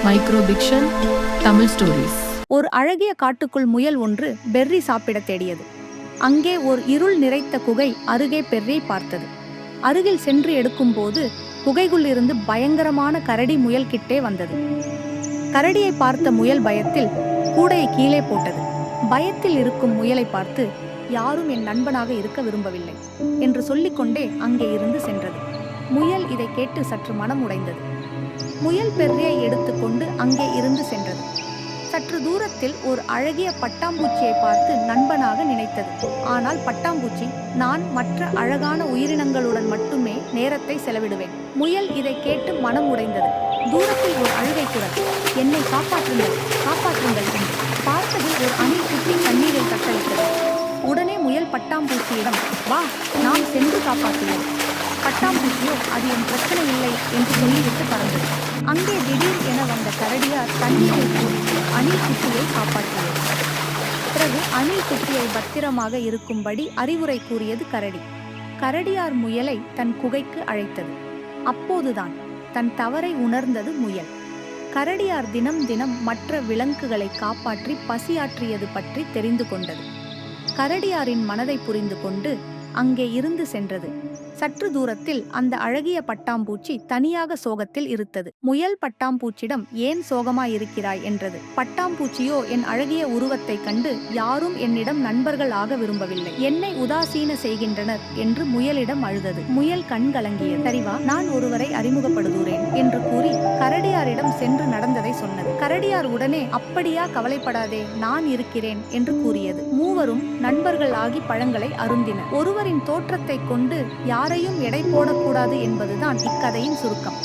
மைக்ரோபிக்ஷன் Tamil stories. ஒரு அழகிய காட்டுக்குள் முயல் ஒன்று பெர்ரி சாப்பிட தேடியது. அங்கே ஒரு இருள் நிறைத்த குகை அருகே பெர்ரியை பார்த்தது. அருகில் சென்று எடுக்கும்போது குகைக்குள் இருந்து பயங்கரமான கரடி முயல் கிட்டே வந்தது. கரடியை பார்த்த முயல் பயத்தில் கூடையை கீழே போட்டது. பயத்தில் இருக்கும் முயலை பார்த்து, யாரும் என் நண்பனாக இருக்க விரும்பவில்லை என்று சொல்லிக்கொண்டே அங்கே இருந்து சென்றது. முயல் இதை கேட்டு சற்று மனம் உடைந்தது. முயல் பெர்ரியை எடுத்துக்கொண்டு அங்கே இருந்து சென்றது. சற்று தூரத்தில் ஒரு அழகிய பட்டாம்பூச்சியை பார்த்து நண்பனாக நினைத்தது. ஆனால் பட்டாம்பூச்சி, நான் மற்ற அழகான உயிரினங்களுடன் மட்டுமே நேரத்தை செலவிடுவேன். முயல் இதை கேட்டு மனம் உடைந்தது. தூரத்தில் ஒரு அழுகை குரல், என்னை காப்பாற்றுங்கள், காப்பாற்றுங்கள் என்று. பார்த்தது ஒரு அணில் குட்டி தண்ணீரில் தத்தளித்தது. உடனே முயல் பட்டாம்பூச்சியிடம், வா, நாம் சென்று காப்பாற்றுவோம். பட்டாம்பூச்சியோ, அது என் பிரச்சனை இல்லை என்று சொல்லிவிட்டு பறந்தது. அங்கே திடீர் என வந்த கரடியார் தண்ணீரை குடித்து அணில் குட்டியை காப்பாற்றியது. பிறகு அணில் குட்டியை பத்திரமாக இருக்கும்படி அறிவுரை கூறியது கரடி. கரடியார் முயலை தன் குகைக்கு அழைத்தது. அப்போதுதான் தன் தவறை உணர்ந்தது முயல். கரடியார் தினம் தினம் மற்ற விலங்குகளை காப்பாற்றி பசியாற்றியது பற்றி தெரிந்து கொண்டது. கரடியாரின் மனதை புரிந்து கொண்டு அங்கே இருந்து சென்றது. சற்று தூரத்தில் அந்த அழகிய பட்டாம்பூச்சி தனியாக சோகத்தில் இருந்தது. முயல் பட்டாம்பூச்சிடம், ஏன் சோகமாயிருக்கிறாய் என்றது. பட்டாம்பூச்சியோ, என் அழகிய உருவத்தை கண்டு யாரும் என்னிடம் நண்பர்கள் ஆக விரும்பவில்லை, என்னை உதாசீன செய்கின்றனர் என்று முயலிடம் அழுதது. முயல் கண் கலங்கியது. சரிவா, நான் ஒருவரை அறிமுகப்படுத்துகிறேன் என்று கூறி கரடியாரிடம் சென்று நடந்ததை சொன்னது. கரடியார் உடனே, அப்படியா, கவலைப்படாதே, நான் இருக்கிறேன் என்று கூறியது. மூவரும் நண்பர்கள் ஆகி பழங்களை அருந்தினர். ஒருவரின் தோற்றத்தை கொண்டு யாரையும் எடை போடக்கூடாது என்பதுதான் இக்கதையின் சுருக்கம்.